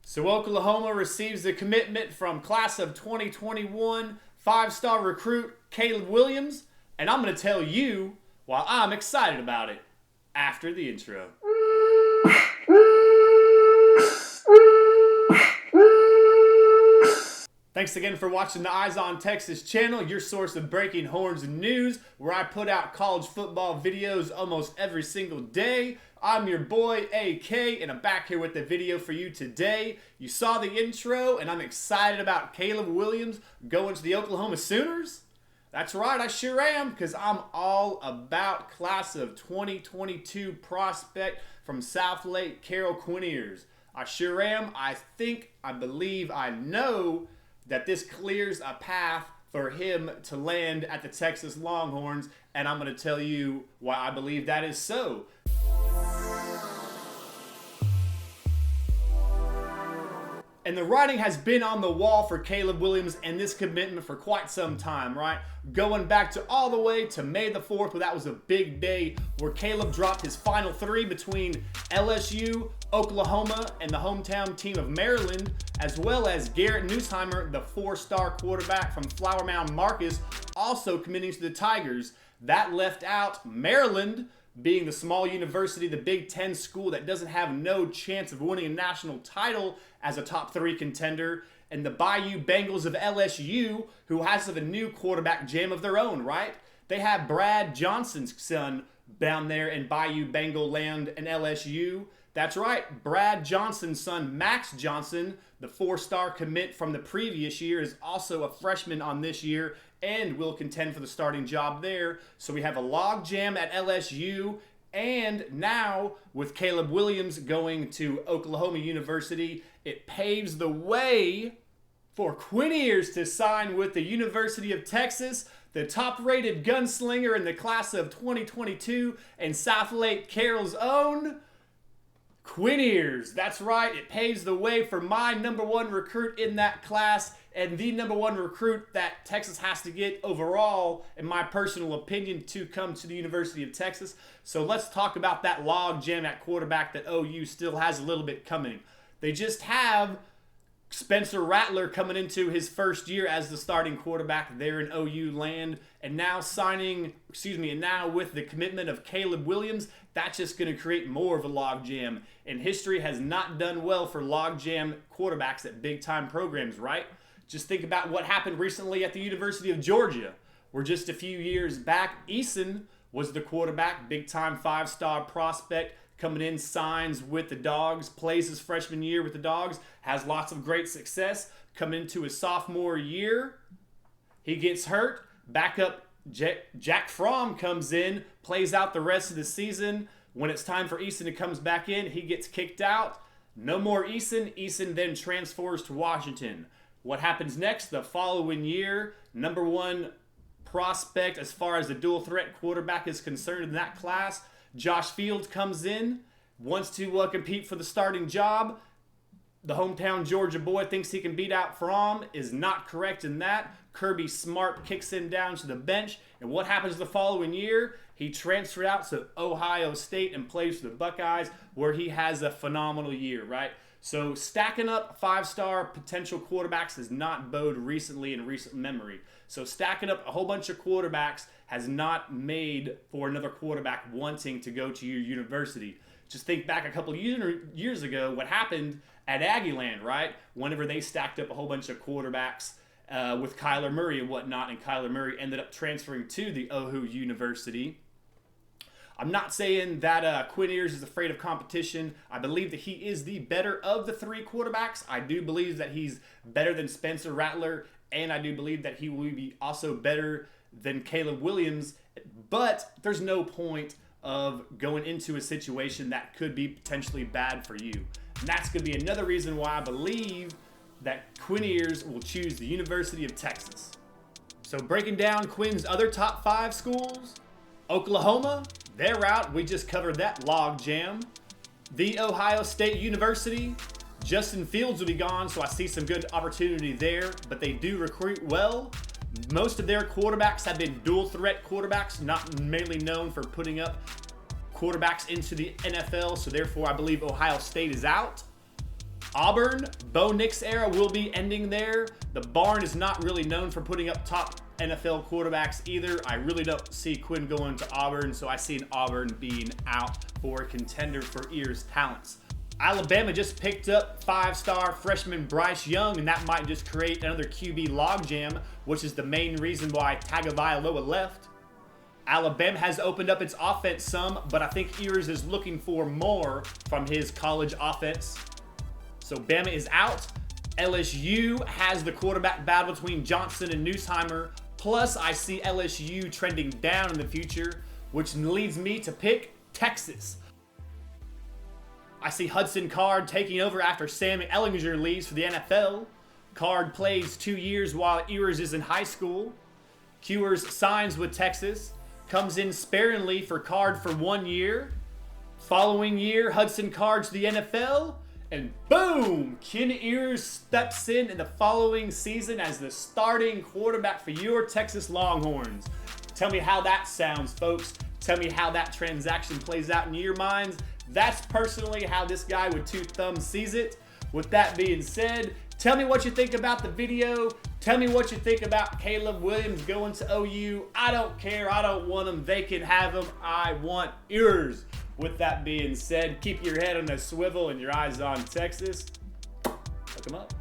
So Oklahoma receives the commitment from class of 2021 five-star recruit Caleb Williams, and I'm going to tell you why I'm excited about it after the intro. Thanks again for watching the Eyes on Texas channel, your source of breaking horns and news, where I put out college football videos almost every single day. I'm your boy, AK, and I'm back here with the video for you today. You saw the intro, and I'm excited about Caleb Williams going to the Oklahoma Sooners. That's right, I sure am, because I'm all about class of 2022 prospect from Southlake, Carroll Quinn. I sure am. I believe, I know that this clears a path for him to land at the Texas Longhorns, and I'm going to tell you why I believe that is so. And the writing has been on the wall for Caleb Williams and this commitment for quite some time, right? Going back to all the way to May the 4th, where that was a big day where Caleb dropped his final three between LSU, Oklahoma, and the hometown team of Maryland, as well as Garrett Nusheimer, the four-star quarterback from Flower Mound Marcus, also committing to the Tigers. That left out Maryland, being the small university, the Big Ten school that doesn't have no chance of winning a national title as a top three contender, and the Bayou Bengals of LSU, who has a new quarterback jam of their own, right? They have Brad Johnson's son down there in Bayou Bengal land and LSU. That's right, Brad Johnson's son, Max Johnson, the four-star commit from the previous year, is also a freshman on this year and will contend for the starting job there. So we have a logjam at LSU, and now with Caleb Williams going to Oklahoma University, it paves the way for Quinn Ewers to sign with the University of Texas, the top-rated gunslinger in the class of 2022, and Southlake Carroll's own Quinn Ewers. That's right, it paves the way for my number one recruit in that class and the number one recruit that Texas has to get overall, in my personal opinion, to come to the University of Texas. So let's talk about that log jam at quarterback that OU still has a little bit coming. They just have Spencer Rattler coming into his first year as the starting quarterback there in OU land, and now with the commitment of Caleb Williams, that's just going to create more of a logjam. And history has not done well for logjam quarterbacks at big-time programs, right? Just think about what happened recently at the University of Georgia, where just a few years back, Eason was the quarterback, big-time five-star prospect, coming in, signs with the Dogs, plays his freshman year with the Dogs, has lots of great success. Coming into his sophomore year, he gets hurt. Backup Jack Fromm comes in, plays out the rest of the season. When it's time for Eason to come back in, he gets kicked out. No more Eason. Eason then transfers to Washington. What happens next? The following year, number one prospect as far as the dual threat quarterback is concerned in that class, Josh Fields comes in, wants to compete for the starting job. The hometown Georgia boy thinks he can beat out Fromm, is not correct in that. Kirby Smart kicks him down to the bench, and what happens the following year? He transferred out to Ohio State and plays for the Buckeyes, where he has a phenomenal year, right? So stacking up five-star potential quarterbacks has not bode recently in recent memory. So stacking up a whole bunch of quarterbacks has not made for another quarterback wanting to go to your university. Just think back a couple of years ago, what happened at Aggieland, right? Whenever they stacked up a whole bunch of quarterbacks with Kyler Murray and whatnot, and Kyler Murray ended up transferring to the OU University. I'm not saying that Quinn Ewers is afraid of competition. I believe that he is the better of the three quarterbacks. I do believe that he's better than Spencer Rattler, and I do believe that he will be also better than Caleb Williams. But there's no point of going into a situation that could be potentially bad for you. And that's going to be another reason why I believe that Quinn Ewers will choose the University of Texas. So breaking down Quinn's other top 5 schools, Oklahoma, they're out. We just covered that log jam. The Ohio State University, Justin Fields will be gone, so I see some good opportunity there, but they do recruit well. Most of their quarterbacks have been dual threat quarterbacks, not mainly known for putting up quarterbacks into the NFL, so therefore I believe Ohio State is out. Auburn, Bo Nix era will be ending there. The barn is not really known for putting up top NFL quarterbacks either. I really don't see Quinn going to Auburn, so I see an Auburn being out for a contender for ears talents. Alabama just picked up 5-star freshman Bryce Young, and that might just create another QB logjam, which is the main reason why Tagovailoa left. Alabama has opened up its offense some, but I think Ears is looking for more from his college offense. So Bama is out. LSU has the quarterback battle between Johnson and Nusheimer. Plus, I see LSU trending down in the future, which leads me to pick Texas. I see Hudson Card taking over after Sam Ehlinger leaves for the NFL. Card plays 2 years while Ewers is in high school. Ewers signs with Texas. Comes in sparingly for Card for 1 year. Following year, Hudson Card to the NFL. And boom! Ken Ewers steps in the following season as the starting quarterback for your Texas Longhorns. Tell me how that sounds, folks. Tell me how that transaction plays out in your minds. That's personally how this guy with 2 thumbs sees it. With that being said, tell me what you think about the video. Tell me what you think about Caleb Williams going to OU. I don't care. I don't want him. They can have him. I want Ears. With that being said, keep your head on a swivel and your eyes on Texas. Look him up.